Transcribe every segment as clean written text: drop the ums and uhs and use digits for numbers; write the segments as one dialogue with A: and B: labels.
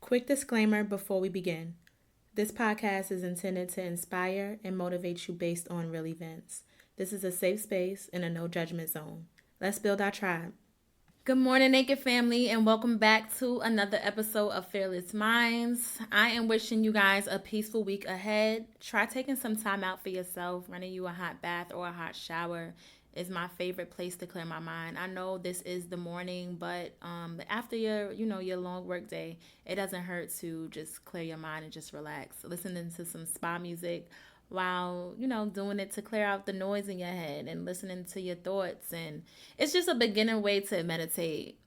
A: Quick disclaimer before we begin. This podcast is intended to inspire and motivate you based on real events. This is a safe space and a no judgment zone. Let's build our tribe. Good morning, Naked Family, and welcome back to another episode of Fearless Minds. I am wishing you guys a peaceful week ahead. Try taking some time out for yourself. Running you a hot bath or a hot shower is my favorite place to clear my mind. I know this is the morning, but after your long work day, it doesn't hurt to just clear your mind and just relax. Listening to some spa music while doing it to clear out the noise in your head and listening to your thoughts, and it's just a beginner way to meditate.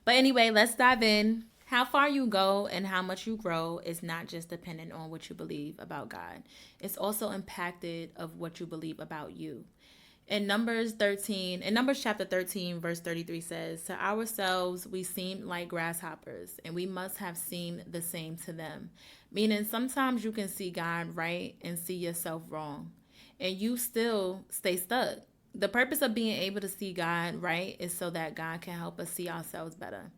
A: But anyway, let's dive in. How far you go and how much you grow is not just dependent on what you believe about God. It's also impacted of what you believe about you. In Numbers chapter 13, verse 33 says, "To ourselves we seem like grasshoppers, and we must have seemed the same to them." Meaning sometimes you can see God right and see yourself wrong, and you still stay stuck. The purpose of being able to see God right is so that God can help us see ourselves better.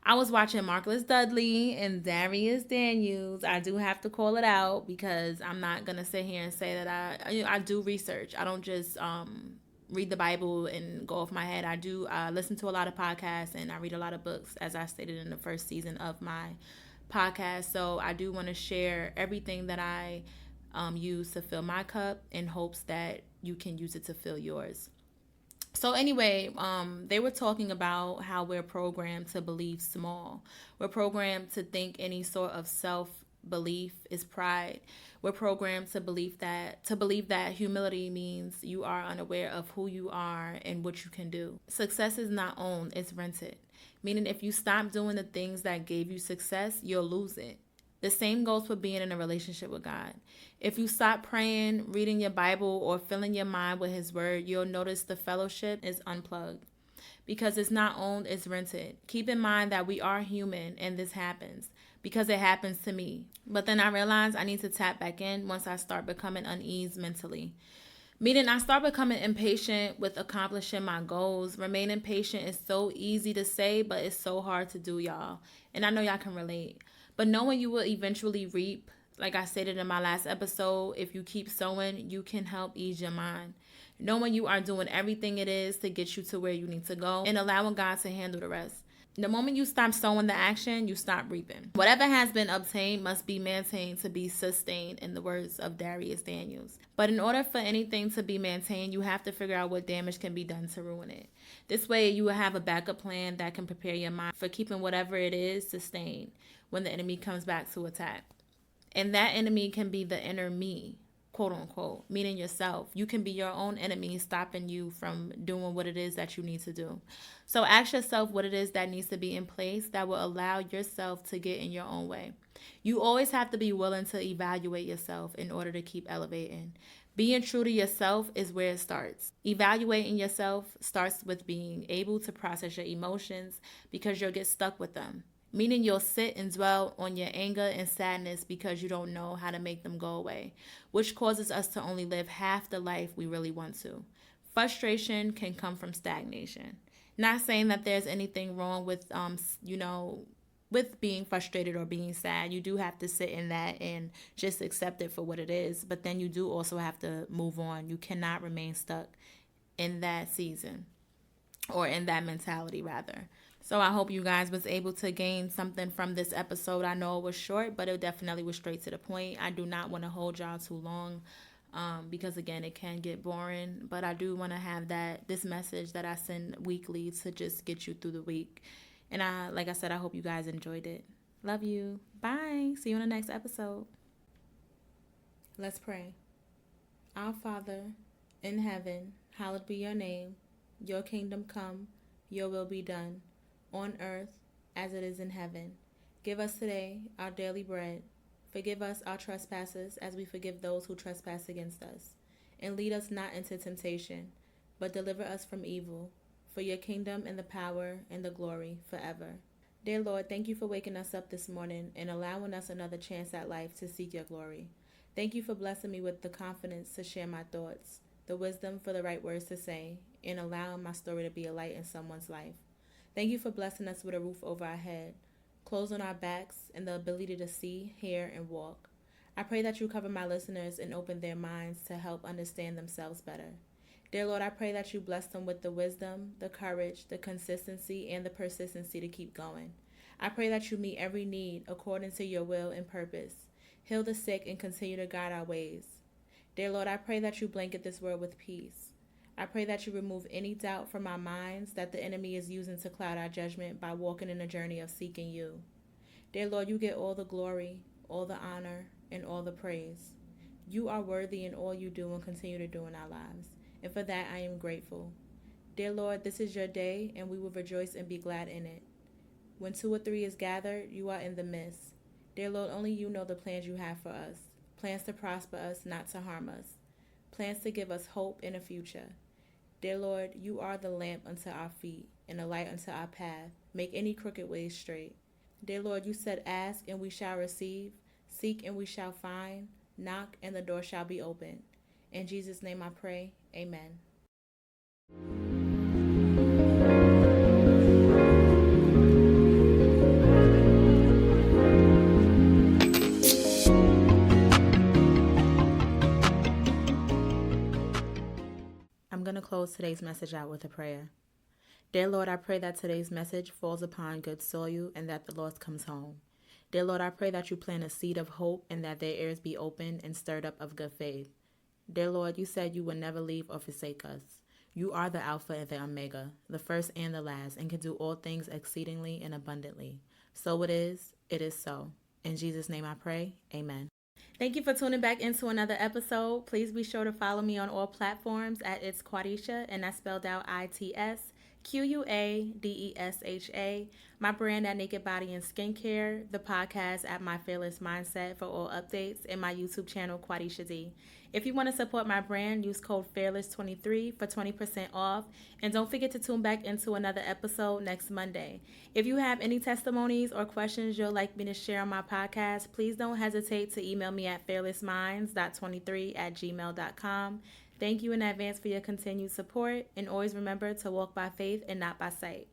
A: I was watching Marcus Dudley and Darius Daniels. I do have to call it out because I'm not going to sit here and say that I do research. I don't just read the Bible and go off my head. I do listen to a lot of podcasts and I read a lot of books, as I stated in the first season of my podcast. So I do want to share everything that I use to fill my cup in hopes that you can use it to fill yours. So anyway, they were talking about how we're programmed to believe small. We're programmed to think any sort of self-belief is pride. We're programmed to believe that humility means you are unaware of who you are and what you can do. Success is not owned, it's rented. Meaning if you stop doing the things that gave you success, you'll lose it. The same goes for being in a relationship with God. If you stop praying, reading your Bible, or filling your mind with His Word, you'll notice the fellowship is unplugged. Because it's not owned, it's rented. Keep in mind that we are human and this happens. Because it happens to me. But then I realize I need to tap back in once I start becoming uneasy mentally. Meaning I start becoming impatient with accomplishing my goals. Remaining patient is so easy to say, but it's so hard to do, y'all. And I know y'all can relate. But knowing you will eventually reap, like I stated in my last episode, if you keep sowing, you can help ease your mind. Knowing you are doing everything it is to get you to where you need to go and allowing God to handle the rest. The moment you stop sowing the action, you stop reaping. Whatever has been obtained must be maintained to be sustained, in the words of Darius Daniels. But in order for anything to be maintained, you have to figure out what damage can be done to ruin it. This way, you will have a backup plan that can prepare your mind for keeping whatever it is sustained when the enemy comes back to attack. And that enemy can be the inner me, quote unquote, meaning yourself. You can be your own enemy, stopping you from doing what it is that you need to do. So ask yourself what it is that needs to be in place that will allow yourself to get in your own way. You always have to be willing to evaluate yourself in order to keep elevating. Being true to yourself is where it starts. Evaluating yourself starts with being able to process your emotions because you'll get stuck with them. Meaning you'll sit and dwell on your anger and sadness because you don't know how to make them go away, which causes us to only live half the life we really want to. Frustration can come from stagnation. Not saying that there's anything wrong with, with being frustrated or being sad. You do have to sit in that and just accept it for what it is. But then you do also have to move on. You cannot remain stuck in that season or in that mentality, rather. So I hope you guys was able to gain something from this episode. I know it was short, but it definitely was straight to the point. I do not want to hold y'all too long because, again, it can get boring. But I do want to have this message that I send weekly to just get you through the week. And like I said, I hope you guys enjoyed it. Love you. Bye. See you in the next episode. Let's pray. Our Father in heaven, hallowed be your name. Your kingdom come, your will be done, on earth as it is in heaven. Give us today our daily bread. Forgive us our trespasses as we forgive those who trespass against us. And lead us not into temptation, but deliver us from evil. For your kingdom and the power and the glory forever. Dear Lord, thank you for waking us up this morning and allowing us another chance at life to seek your glory. Thank you for blessing me with the confidence to share my thoughts, the wisdom for the right words to say, and allowing my story to be a light in someone's life. Thank you for blessing us with a roof over our head, clothes on our backs, and the ability to see, hear, and walk. I pray that you cover my listeners and open their minds to help understand themselves better. Dear Lord, I pray that you bless them with the wisdom, the courage, the consistency, and the persistency to keep going. I pray that you meet every need according to your will and purpose. Heal the sick and continue to guide our ways. Dear Lord, I pray that you blanket this world with peace. I pray that you remove any doubt from our minds that the enemy is using to cloud our judgment by walking in a journey of seeking you. Dear Lord, you get all the glory, all the honor, and all the praise. You are worthy in all you do and continue to do in our lives, and for that I am grateful. Dear Lord, this is your day, and we will rejoice and be glad in it. When 2 or 3 is gathered, you are in the midst. Dear Lord, only you know the plans you have for us, plans to prosper us, not to harm us, plans to give us hope in a future. Dear Lord, you are the lamp unto our feet and a light unto our path. Make any crooked ways straight. Dear Lord, you said, ask and we shall receive, seek and we shall find, knock and the door shall be opened. In Jesus' name I pray, amen. I'm going to close today's message out with a prayer. Dear Lord, I pray that today's message falls upon good soil and that the lost comes home. Dear Lord, I pray that you plant a seed of hope and that their ears be opened and stirred up of good faith. Dear Lord, you said you would never leave or forsake us. You are the Alpha and the Omega, the first and the last, and can do all things exceedingly and abundantly. So it is so. In Jesus' name I pray, amen. Thank you for tuning back into another episode. Please be sure to follow me on all platforms at It's Quadisha, and that's spelled out ITSQUADESHA. My brand at Naked Body and Skincare, the podcast at My Fearless Mindset for all updates, and my YouTube channel, Quadisha D. If you want to support my brand, use code FEARLESS23 for 20% off. And don't forget to tune back into another episode next Monday. If you have any testimonies or questions you'd like me to share on my podcast, please don't hesitate to email me at fearlessminds.23@gmail.com. Thank you in advance for your continued support. And always remember to walk by faith and not by sight.